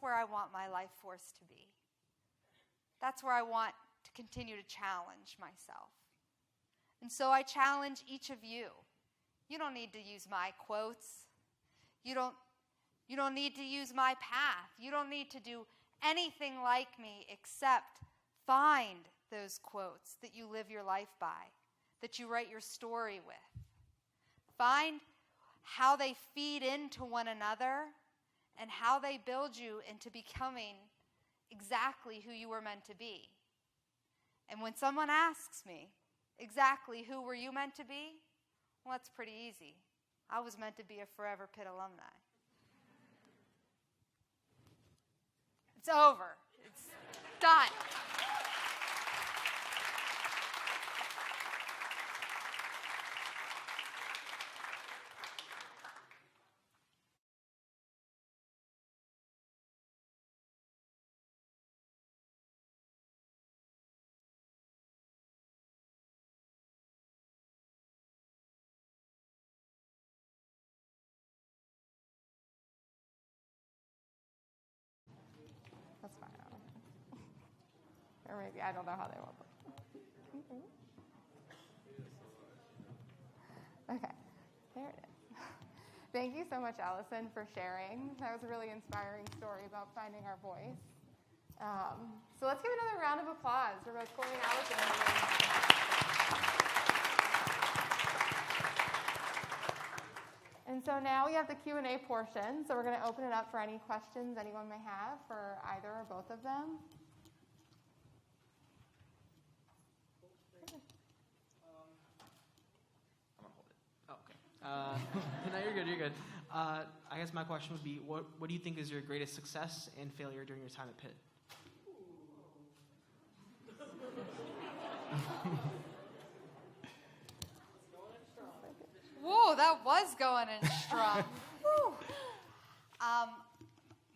where I want my life force to be. That's where I want to continue to challenge myself. And so I challenge each of you. You don't need to use my quotes. You don't need to use my path. You don't need to do anything like me except find those quotes that you live your life by, that you write your story with. Find how they feed into one another and how they build you into becoming exactly who you were meant to be. And when someone asks me, exactly who were you meant to be? Well, that's pretty easy. I was meant to be a forever Pitt alumni. It's over. It's done. That's fine. Or maybe, I don't know how they will. Okay, there it is. Thank you so much, Allison, for sharing. That was a really inspiring story about finding our voice. So let's give another round of applause for both Corey and Allison. And so now we have the Q&A portion. So we're going to open it up for any questions anyone may have for either or both of them. I'm going to hold it. Oh, okay. No, you're good. I guess my question would be, what do you think is your greatest success and failure during your time at Pitt? Whoa, that was going in strong.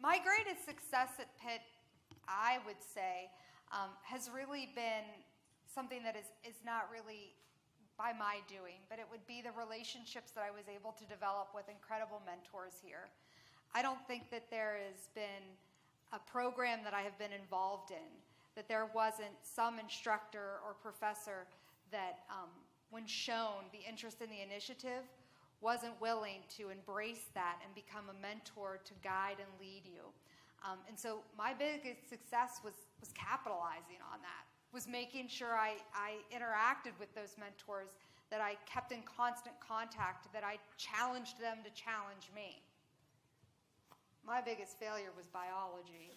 My greatest success at Pitt, I would say, has really been something that is not really by my doing, but it would be the relationships that I was able to develop with incredible mentors here. I don't think that there has been a program that I have been involved in, that there wasn't some instructor or professor that, when shown the interest in the initiative, wasn't willing to embrace that and become a mentor to guide and lead you. And so my biggest success was capitalizing on that, was making sure I interacted with those mentors, that I kept in constant contact, that I challenged them to challenge me. My biggest failure was biology.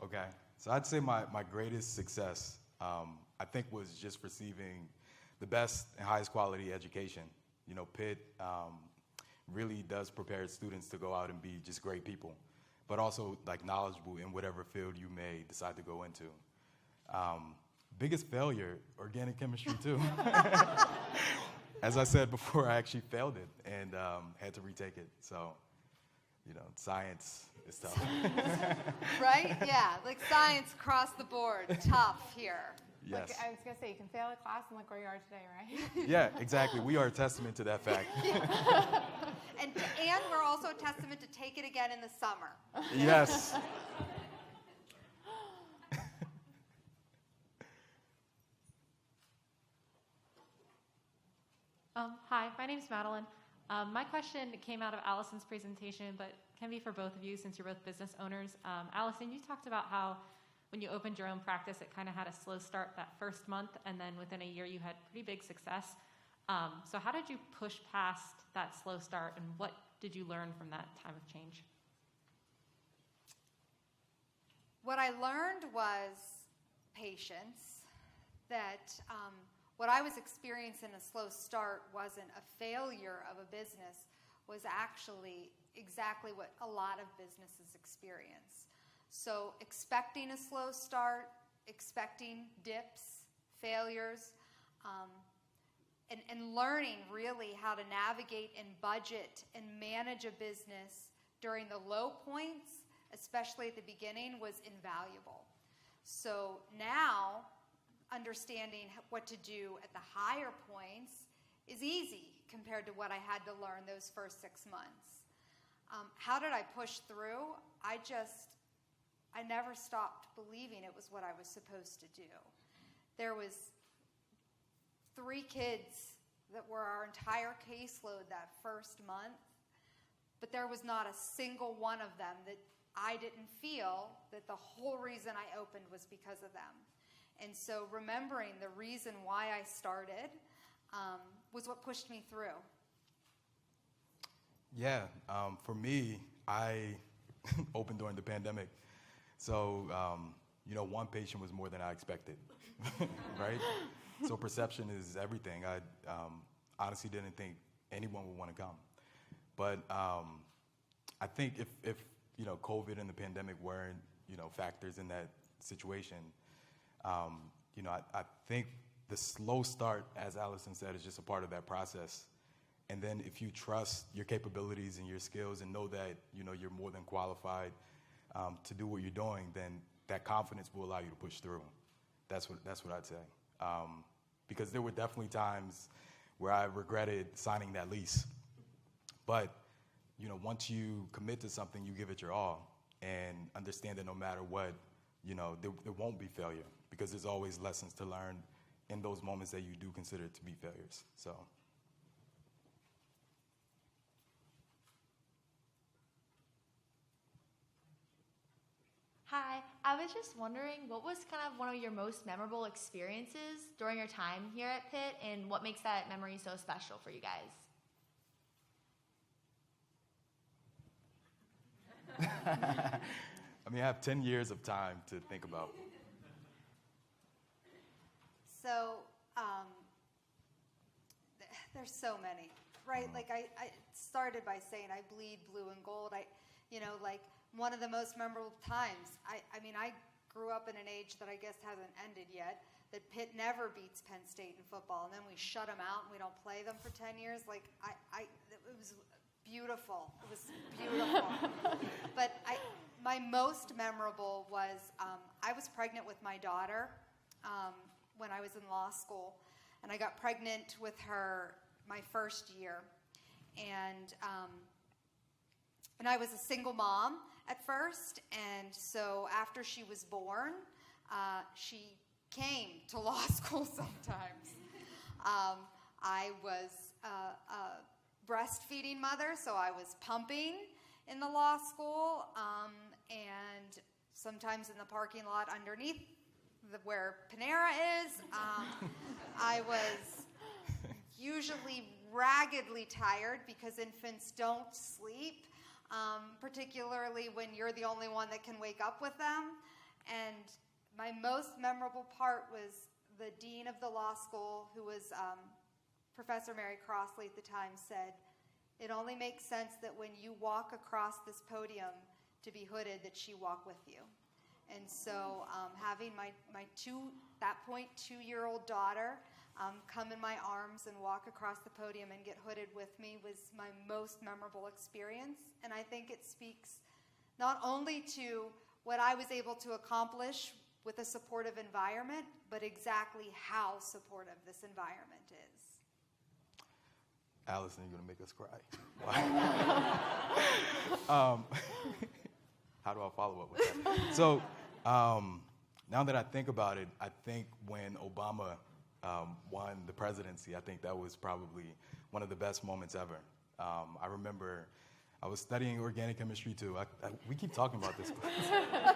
Okay, so I'd say my greatest success, I think, was just receiving the best and highest quality education. You know, Pitt really does prepare students to go out and be just great people, but also like knowledgeable in whatever field you may decide to go into. Biggest failure, organic chemistry too. As I said before, I actually failed it and had to retake it. So, science is tough. Right? Yeah, like science across the board, tough here. Yes. Like, I was going to say, you can fail a class and look where you are today, right? Yeah, exactly. We are a testament to that fact. And we're also a testament to take it again in the summer. Yes. Hi, my name's Madeline. My question came out of Allison's presentation, but can be for both of you since you're both business owners. Allison, you talked about how when you opened your own practice, it kind of had a slow start that first month, and then within a year you had pretty big success. So how did you push past that slow start, and what did you learn from that time of change? What I learned was patience, that what I was experiencing a slow start wasn't a failure of a business, was actually exactly what a lot of businesses experience. So expecting a slow start, expecting dips, failures, and learning really how to navigate and budget and manage a business during the low points, especially at the beginning, was invaluable. So now, understanding what to do at the higher points is easy compared to what I had to learn those first 6 months. How did I push through? I never stopped believing it was what I was supposed to do. There was 3 kids that were our entire caseload that first month, but there was not a single one of them that I didn't feel that the whole reason I opened was because of them. And so remembering the reason why I started was what pushed me through. Yeah, for me, I opened during the pandemic. So, one patient was more than I expected, right? So perception is everything. I honestly didn't think anyone would want to come. But I think if COVID and the pandemic weren't, factors in that situation, I think the slow start, as Allison said, is just a part of that process. And then if you trust your capabilities and your skills and know that, you're more than qualified to do what you're doing, then that confidence will allow you to push through. That's what I'd say. Because there were definitely times where I regretted signing that lease. But, once you commit to something, you give it your all and understand that no matter what, there won't be failure because there's always lessons to learn in those moments that you do consider to be failures. So. Hi, I was just wondering, what was kind of one of your most memorable experiences during your time here at Pitt, and what makes that memory so special for you guys? I have 10 years of time to think about. So there's so many, right? Like I started by saying I bleed blue and gold. One of the most memorable times. I grew up in an age that I guess hasn't ended yet, that Pitt never beats Penn State in football, and then we shut them out and we don't play them for 10 years. It was beautiful. It was beautiful. But my most memorable was I was pregnant with my daughter when I was in law school, and I got pregnant with her my first year, and I was a single mom at first, and so after she was born, she came to law school sometimes. I was a breastfeeding mother, so I was pumping in the law school, and sometimes in the parking lot underneath where Panera is. I was usually raggedly tired because infants don't sleep, particularly when you're the only one that can wake up with them. And my most memorable part was the dean of the law school, who was Professor Mary Crossley at the time, said, "It only makes sense that when you walk across this podium to be hooded, that she walk with you." And so having my that point, 2-year-old daughter come in my arms and walk across the podium and get hooded with me was my most memorable experience. And I think it speaks not only to what I was able to accomplish with a supportive environment, but exactly how supportive this environment is. Allison, you're going to make us cry. How do I follow up with that? So now that I think about it, I think when Obama won the presidency, I think that was probably one of the best moments ever. I remember I was studying organic chemistry too. We keep talking about this.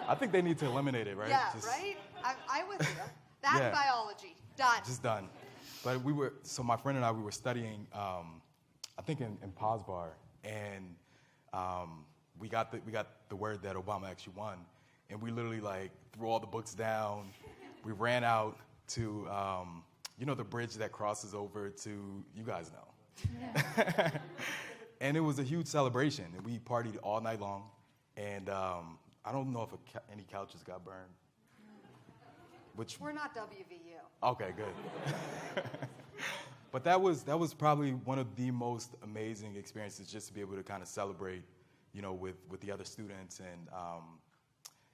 I think they need to eliminate it, right? Yeah, right? I'm with you. That's biology. Done. Just done. But so my friend and I, we were studying, I think in Posbar, and we got the word that Obama actually won, and we literally like threw all the books down. We ran out to, the bridge that crosses over to, you guys know. Yeah. And it was a huge celebration, and we partied all night long. And I don't know if any couches got burned. We're not WVU. Okay, good. But that was probably one of the most amazing experiences, just to be able to kind of celebrate, with the other students, and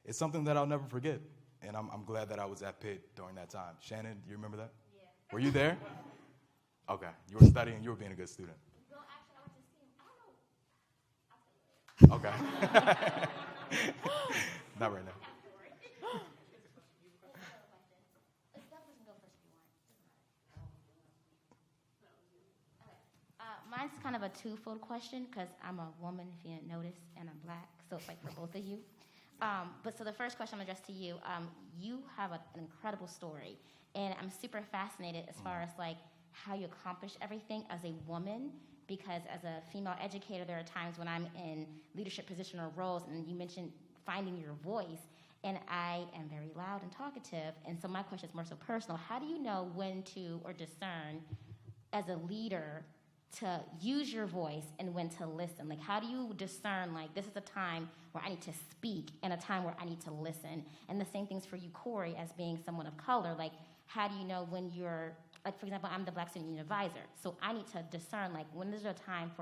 it's something that I'll never forget. And I'm glad that I was at Pitt during that time. Shannon, you remember that? Yeah. Were you there? Okay, you were studying. You were being a good student. Well, actually, I was just seeing. I don't know. I'll tell you later. Okay. Not right now. Mine's kind of a twofold question because I'm a woman, if you didn't notice, and I'm black, so it's like for both of you. But so the first question I'm addressed to you. You have an incredible story, and I'm super fascinated as far as like how you accomplish everything as a woman, because as a female educator, there are times when I'm in leadership position or roles, and you mentioned finding your voice, and I am very loud and talkative, and so my question is more so personal. How do you know when to, or discern as a leader, to use your voice and when to listen? Like, how do you discern, like, this is a time where I need to speak and a time where I need to listen? And the same thing's for you, Corey, as being someone of color. Like, how do you know when you're, like, for example, I'm the Black Student Union advisor, so I need to discern, like, when there's a time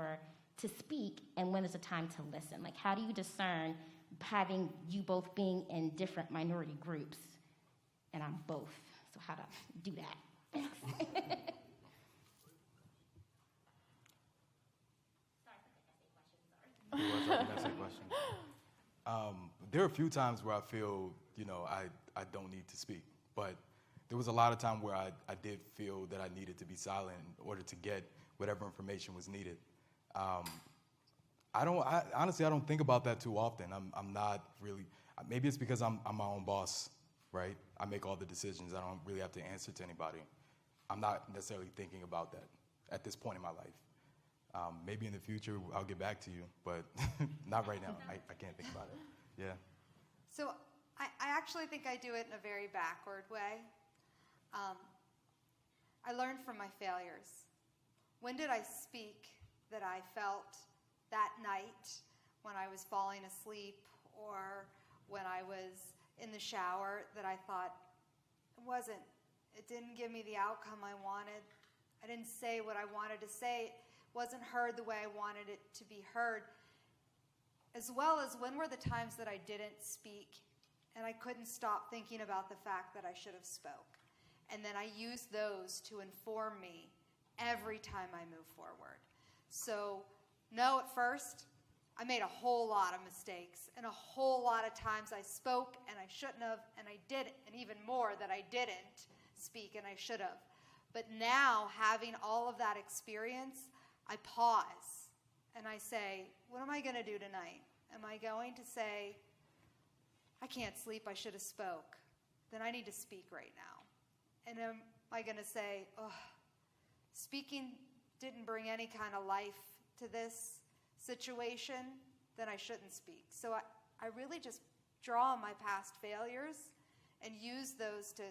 to speak and when there's a time to listen? Like, how do you discern, having you both being in different minority groups? And I'm both, so how to do that? Thanks. There are a few times where I feel, I don't need to speak, but there was a lot of time where I did feel that I needed to be silent in order to get whatever information was needed. Honestly, I don't think about that too often. I'm not really, maybe it's because I'm my own boss, right? I make all the decisions. I don't really have to answer to anybody. I'm not necessarily thinking about that at this point in my life. Maybe in the future I'll get back to you, but not right now. I can't think about it. Yeah. So I actually think I do it in a very backward way. I learned from my failures. When did I speak that I felt that night when I was falling asleep, or when I was in the shower, that I thought it didn't give me the outcome I wanted. I didn't say what I wanted to say. Wasn't heard the way I wanted it to be heard, as well as when were the times that I didn't speak and I couldn't stop thinking about the fact that I should have spoke. And then I used those to inform me every time I move forward. So no, at first, I made a whole lot of mistakes, and a whole lot of times I spoke and I shouldn't have, and I didn't, and even more that I didn't speak and I should have. But now, having all of that experience, I pause and I say, what am I going to do tonight? Am I going to say, I can't sleep, I should have spoke? Then I need to speak right now. And am I going to say, speaking didn't bring any kind of life to this situation? Then I shouldn't speak. So I really just draw on my past failures and use those to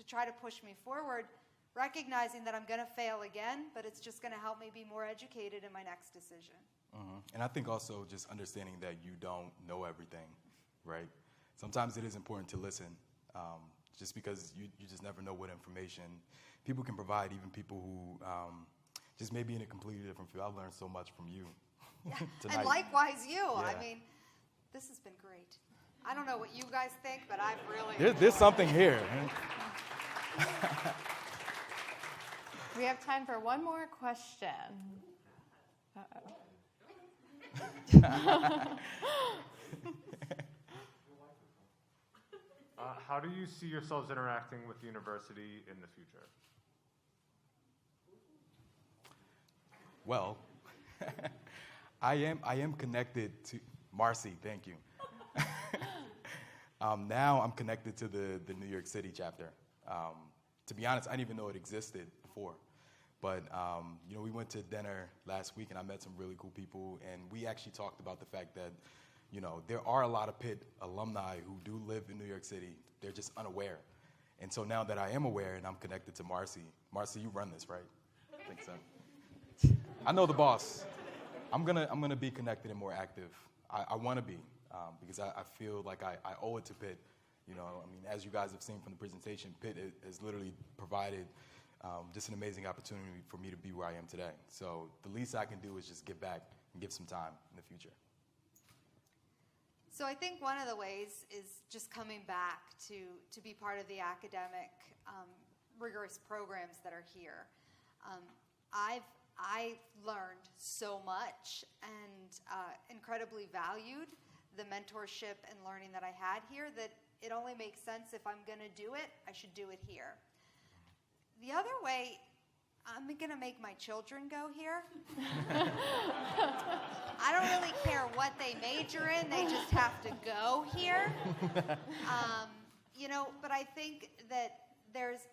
try to push me forward, recognizing that I'm going to fail again, but it's just going to help me be more educated in my next decision. Mm-hmm. And I think also just understanding that you don't know everything, right? sometimes it is important to listen, just because you just never know what information people can provide, even people who just maybe in a completely different field. I've learned so much from you tonight. And likewise you. Yeah. I mean, this has been great. I don't know what you guys think, but I've really There's something here. We have time for one more question. Uh-oh. How do you see yourselves interacting with the university in the future? Well, I am connected to Marcy. Thank you. Now I'm connected to the New York City chapter. To be honest, I didn't even know it existed before. But we went to dinner last week, and I met some really cool people, and we actually talked about the fact that there are a lot of Pitt alumni who do live in New York City. They're just unaware. And so now that I am aware and I'm connected to Marcy, you run this, right? I think so. I know the boss. I'm gonna be connected and more active. I want to be, because I feel like I owe it to Pitt. As you guys have seen from the presentation, Pitt has literally provided just an amazing opportunity for me to be where I am today. So the least I can do is just give back and give some time in the future. So I think one of the ways is just coming back to be part of the academic rigorous programs that are here. I've learned so much and incredibly valued the mentorship and learning that I had here that it only makes sense if I'm going to do it, I should do it here. The other way, I'm going to make my children go here. I don't really care what they major in, they just have to go here. But I think that there's,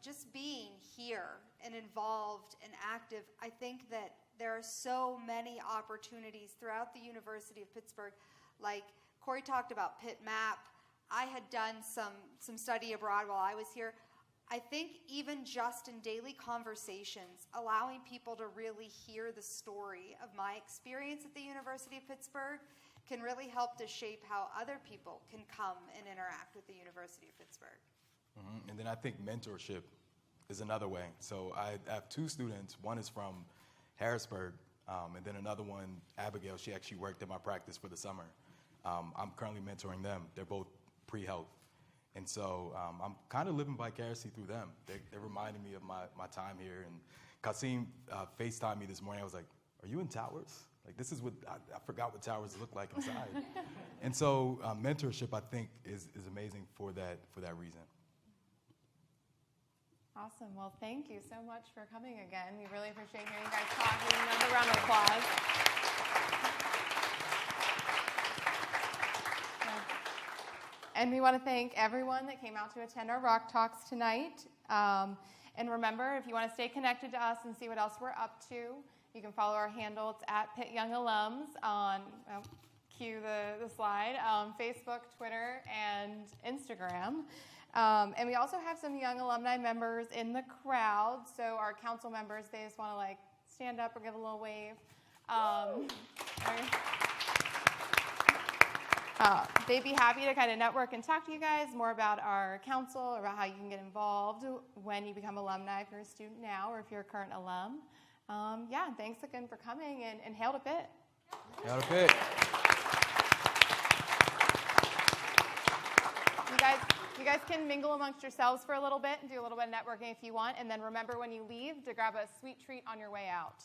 just being here and involved and active, I think that there are so many opportunities throughout the University of Pittsburgh. Like Corey talked about Pitt Map. I had done some study abroad while I was here. I think even just in daily conversations, allowing people to really hear the story of my experience at the University of Pittsburgh can really help to shape how other people can come and interact with the University of Pittsburgh. Mm-hmm. And then I think mentorship is another way. So I have two students. One is from Harrisburg, and then another one, Abigail, she actually worked at my practice for the summer. I'm currently mentoring them. They're both pre-health. And so I'm kind of living vicariously through them. They're reminding me of my time here. And Kasim FaceTimed me this morning. I was like, are you in Towers? Like, this is what, I forgot what Towers look like inside. And so mentorship, I think, is amazing for that reason. Awesome. Well, thank you so much for coming again. We really appreciate hearing you guys talk. Another round of applause. And we want to thank everyone that came out to attend our Rock Talks tonight. And remember, if you want to stay connected to us and see what else we're up to, you can follow our handle. It's at Pitt Young Alums on, cue the slide, Facebook, Twitter, and Instagram. And we also have some young alumni members in the crowd. So our council members, they just want to stand up or give a little wave. They'd be happy to kind of network and talk to you guys more about our council, or about how you can get involved when you become alumni, if you're a student now or if you're a current alum. Thanks again for coming, and hail to Pitt. Hail to Pitt. You guys can mingle amongst yourselves for a little bit and do a little bit of networking if you want. And then remember when you leave to grab a sweet treat on your way out.